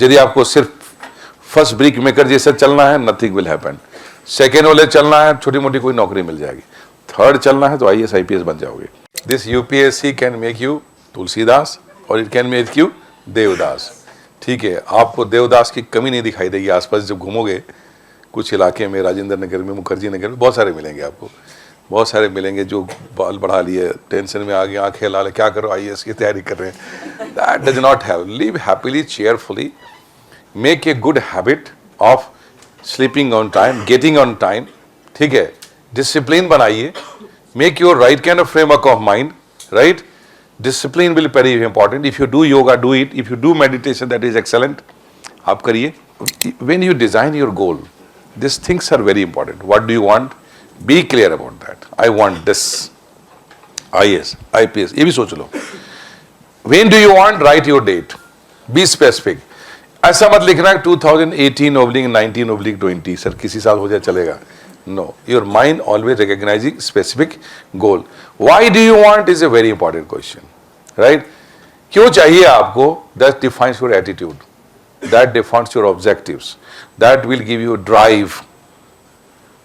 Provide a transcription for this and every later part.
यदि आपको सिर्फ फर्स्ट ब्रिक मेकर जैसे चलना है, नथिंग विल हैपन। सेकेंड वाले चलना है, छोटी मोटी कोई नौकरी मिल जाएगी। थर्ड चलना है तो IAS IPS बन जाओगे। This UPSC can make you Tulsidas और it can make you Devdas. ठीक है, आपको देवदास की कमी नहीं दिखाई देगी। आसपास जब घूमोगे कुछ इलाके में, राजेंद्र नगर में, मुखर्जी नगर में, बहुत सारे मिलेंगे आपको, बहुत सारे मिलेंगे जो बाल बढ़ा लिए, टेंशन में आ गए, आंखें लाल, क्या करो IAS की तैयारी कर रहे हैं। That does not help. Live happily, cheerfully, make a good habit of sleeping on time, getting on time. ठीक है, डिसिप्लिन बनाइए, make your right kind of framework of mind, right. Discipline will be very important. If you do yoga, do it. If you do meditation, that is excellent. आप करिए. When you design your goal, these things are very important. What do you want? Be clear about that. I want this. IAS, IPS. ये भी सोच लो. When do you want? Write your date. Be specific. ऐसा मत लिखना 2018/19/20 sir किसी साल हो जाए चलेगा. No, your mind always recognizing specific goal. Why do you want is a very important question, right? क्यों चाहिए आपको? That defines your attitude. That defines your objectives. That will give you drive.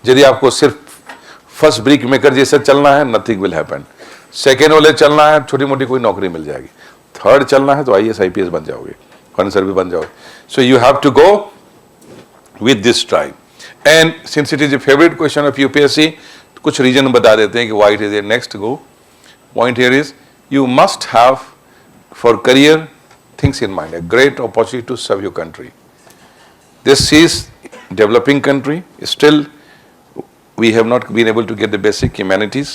यदि आपको सिर्फ फर्स्ट ब्रिक मेकर जैसे चलना है, nothing will happen. Second वाले चलना है, छोटी मोटी कोई नौकरी मिल जाएगी। थर्ड चलना है तो IAS IPS बन जाओगे, फॉरेन सर्विस बन जाओगे। So you have to go with this drive. And since it is a favorite question of UPSC, कुछ रीजन बता देते हैं कि why it is a next go. Point here is you must have for career things in mind, a great opportunity to serve your country. This is developing country. Still, we have not been able to get the basic humanities.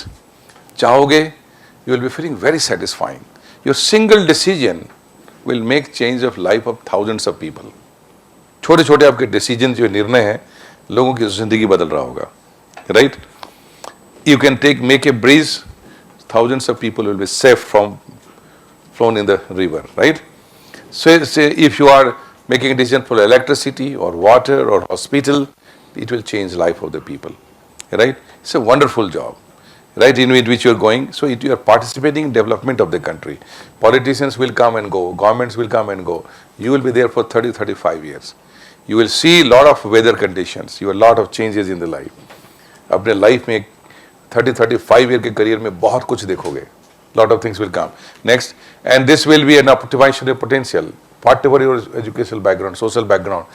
चाहोगे, you will be feeling very satisfying. Your single decision will make change of life of thousands of people. छोटे छोटे आपके decisions जो निर्णय हैं लोगों की जिंदगी बदल रहा होगा, right. You can make a bridge, thousands of people will be safe from flown in the river, right? So say if you are making a decision for electricity or water or hospital, it will change life of the people, right? It's a wonderful job, right, in which you are going. So you are participating in development of the country. Politicians will come and go, governments will come and go. You will be there for 30-35 years. You will see a lot of weather conditions, you will lot of changes in the life. अपने life में 30-35 year के career में बहुत कुछ देखोगे. Lot of things will come. Next, and this will be an optimization of potential. Whatever your educational background, social background,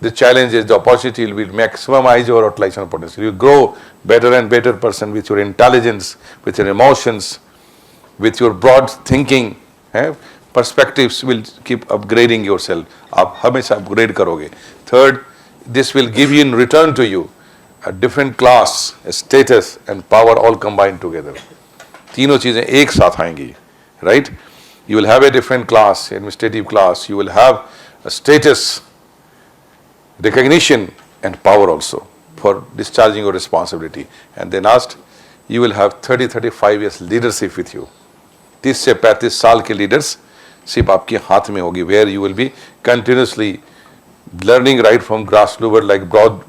the challenge is the opportunity will maximize your utilization potential. You grow better and better person with your intelligence, with your emotions, with your broad thinking. Perspectives will keep upgrading yourself. आप हमेशा upgrade करोगे. Third, this will give you in return to you a different class, a status and power all combined together. तीनों चीजें एक साथ आएंगी, right? You will have a different class, administrative class. You will have a status, recognition and power also for discharging your responsibility. And then last, you will have 30-35 years leadership with you. 30 से 35 साल के leaders सिर्फ आपके हाथ में होगी, where you will be continuously learning right from grassroots,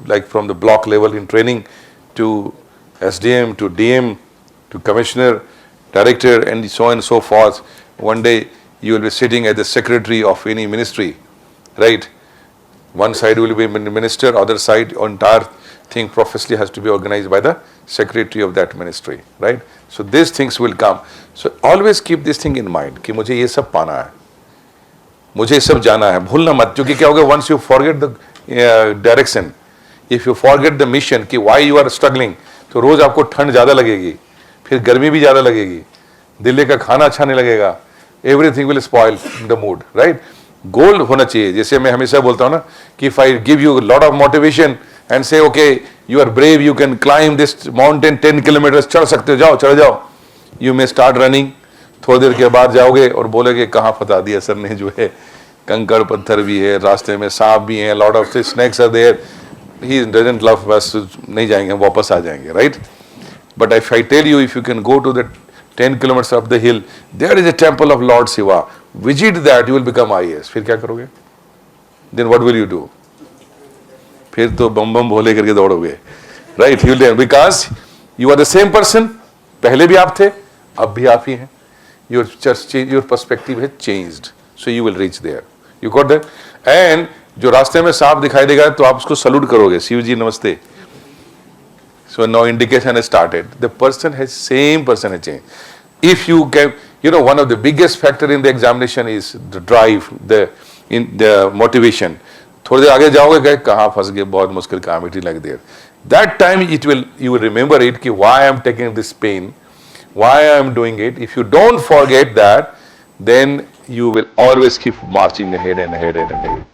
like from the block level in training to SDM to DM to commissioner, director and so on and so forth. One day you will be sitting as the secretary of any ministry, right? One side will be minister, other side entire thing professionally has to be organized by the secretary of that ministry, right? So these things will come. So always keep this thing in mind कि मुझे ये सब पाना है, मुझे ये सब जाना है, भूलना मत. क्योंकि क्या होगा, once you forget the direction, if you forget the mission कि why you are struggling, तो रोज आपको ठंड ज़्यादा लगेगी, फिर गर्मी भी ज़्यादा लगेगी, दिल्ली का खाना अच्छा नहीं लगेगा. Everything will spoil the mood, right? गोल होना चाहिए. जैसे मैं हमेशा बोलता हूँ ना कि if I give you a lot of motivation and say okay you are brave, you can climb this mountain 10 kilometers, चढ़ सकते हो, जाओ चढ़ जाओ. You may start running, थोड़ी देर के बाद जाओगे और बोलोगे कहाँ फंसा दिया सर ने, जो है कंकड़ पत्थर भी है, रास्ते में सांप भी हैं, lot of snakes are there. He doesn't love, बस नहीं जाएंगे, वापस आ जाएंगे, right? But if I tell you, if you can go to the 10 kilometers up the hill, there is a temple of Lord Shiva. Visit that, you will become IAS. फिर क्या करोगे? Then what will you do? फिर तो बम बम भोले करके दौड़ोगे, right? You will, because you are the same person. पहले भी आप थे, अब भी आप ही हैं. Your perspective has changed, so you will reach there. You got that? And जो रास्ते में सांप दिखाई देगा तो आप उसको सल्यूट करोगे, शिव जी नमस्ते. So now indication has started. The person has, same person has changed. If you can, you know, one of the biggest factor in the examination is the drive, the motivation. थोड़ी देर आगे जाओगे कि कहाँ फंस गए, बहुत मुश्किल काम, it is like there. That time you will remember it कि why I am taking this pain, why I am doing it. If you don't forget that, then you will always keep marching ahead and ahead and ahead.